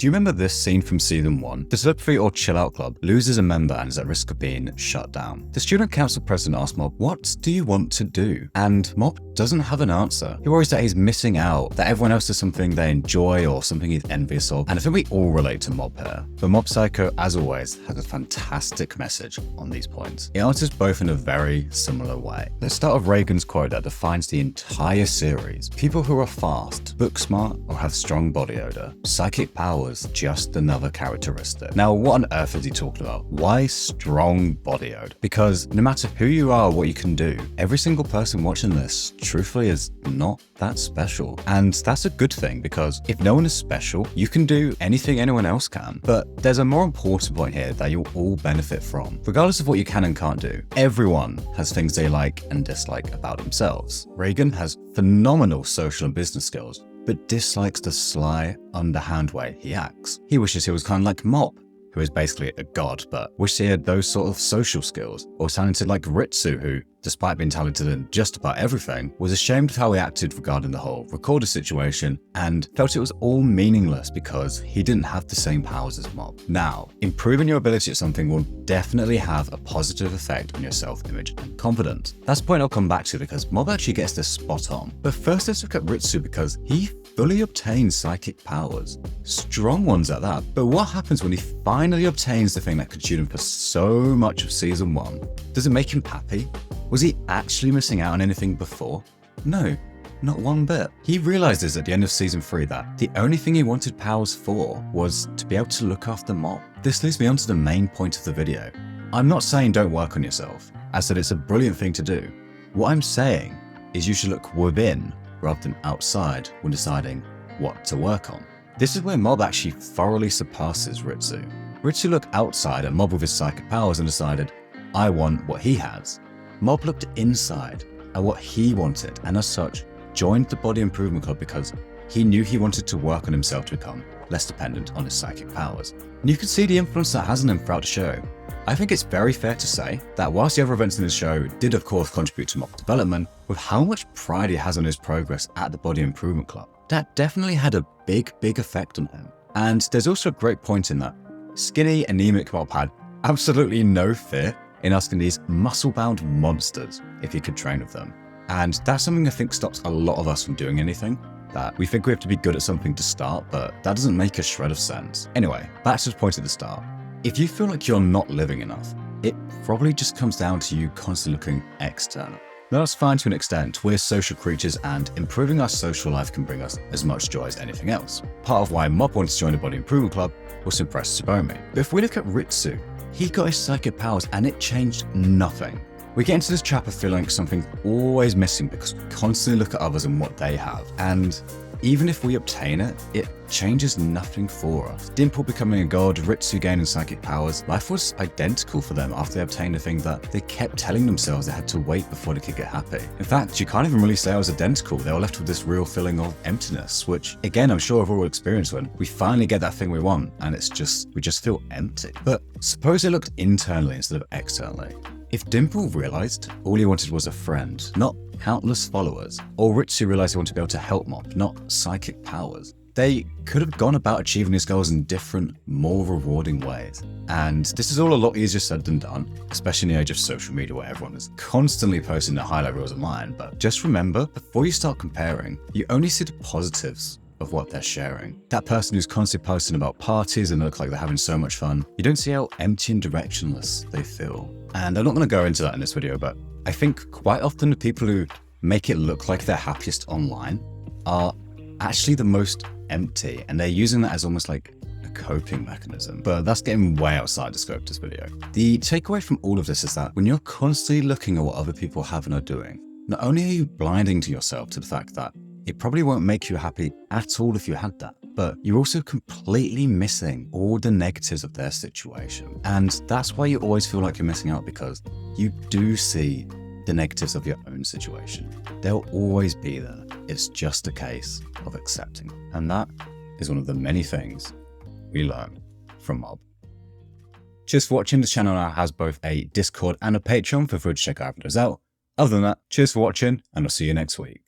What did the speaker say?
Do you remember this scene from season 1? The Slip Free or Chill Out Club loses a member and is at risk of being shut down. The student council president asks Mob, "What do you want to do?" And Mob doesn't have an answer. He worries that he's missing out, that everyone else does something they enjoy or something he's envious of. And I think we all relate to Mob here. But Mob Psycho, as always, has a fantastic message on these points. It answers both in a very similar way. Let's start with Reigen's quote that defines the entire series. People who are fast, book smart, or have strong body odor. Psychic powers, just another characteristic. Now, what on earth is he talking about? Why strong body odor? Because no matter who you are or what you can do, every single person watching this, truthfully, is not that special. And that's a good thing, because if no one is special, you can do anything anyone else can. But there's a more important point here that you'll all benefit from. Regardless of what you can and can't do, everyone has things they like and dislike about themselves. Reigen has phenomenal social and business skills, but dislikes the sly, underhand way he acts. He wishes he was kind of like Mob, who is basically a god, but wishes he had those sort of social skills, or talented like Ritsu, who, despite being talented in just about everything, was ashamed of how he acted regarding the whole recorder situation and felt it was all meaningless because he didn't have the same powers as Mob. Now, improving your ability at something will definitely have a positive effect on your self-image and confidence. That's a point I'll come back to because Mob actually gets this spot on. But first, let's look at Ritsu because he fully obtains psychic powers. Strong ones at that. But what happens when he finally obtains the thing that could shoot him for so much of season 1? Does it make him happy? Was he actually missing out on anything before? No, not one bit. He realizes at the end of season 3 that the only thing he wanted powers for was to be able to look after Mob. This leads me on to the main point of the video. I'm not saying don't work on yourself. I said it's a brilliant thing to do. What I'm saying is you should look within rather than outside when deciding what to work on. This is where Mob actually thoroughly surpasses Ritsu. Ritsu looked outside at Mob with his psychic powers and decided, I want what he has. Mob looked inside at what he wanted and as such joined the Body Improvement Club because he knew he wanted to work on himself to become less dependent on his psychic powers. And you can see the influence that has on him throughout the show. I think it's very fair to say that whilst the other events in the show did of course contribute to Mob's development, with how much pride he has on his progress at the Body Improvement Club, that definitely had a big effect on him. And there's also a great point in that skinny, anemic Mob had absolutely no fear in asking these muscle-bound monsters if he could train with them. And that's something I think stops a lot of us from doing anything. That we think we have to be good at something to start, but that doesn't make a shred of sense. Anyway, back to the point at the start. If you feel like you're not living enough, it probably just comes down to you constantly looking external. Now, that's fine to an extent. We're social creatures and improving our social life can bring us as much joy as anything else. Part of why Mob wanted to join the Body Improvement Club was to impress Tsubomi. But if we look at Ritsu, he got his psychic powers and it changed nothing. We get into this trap of feeling like something's always missing because we constantly look at others and what they have. And even if we obtain it, it changes nothing for us. Dimple becoming a god, Ritsu gaining psychic powers, life was identical for them after they obtained a thing that they kept telling themselves they had to wait before they could get happy. In fact, you can't even really say it was identical. They were left with this real feeling of emptiness, which again, I'm sure we've all experienced when we finally get that thing we want and we just feel empty. But suppose they looked internally instead of externally. If Dimple realized all he wanted was a friend, not countless followers, or Ritsu realized he wanted to be able to help Mob, not psychic powers, they could have gone about achieving his goals in different, more rewarding ways. And this is all a lot easier said than done, especially in the age of social media where everyone is constantly posting their highlight reels online. But just remember, before you start comparing, you only see the positives of what they're sharing. That person who's constantly posting about parties and look like they're having so much fun, you don't see how empty and directionless they feel. And I'm not going to go into that in this video, but I think quite often the people who make it look like they're happiest online are actually the most empty, and they're using that as almost like a coping mechanism. But that's getting way outside the scope of this video. The takeaway from all of this is that when you're constantly looking at what other people have and are doing, not only are you blinding to yourself to the fact that it probably won't make you happy at all if you had that, but you're also completely missing all the negatives of their situation. And that's why you always feel like you're missing out, because you do see the negatives of your own situation. They'll always be there. It's just a case of accepting. And that is one of the many things we learn from Mob. Cheers for watching. This channel now has both a Discord and a Patreon. Feel free to check either of those out. Other than that, cheers for watching, and I'll see you next week.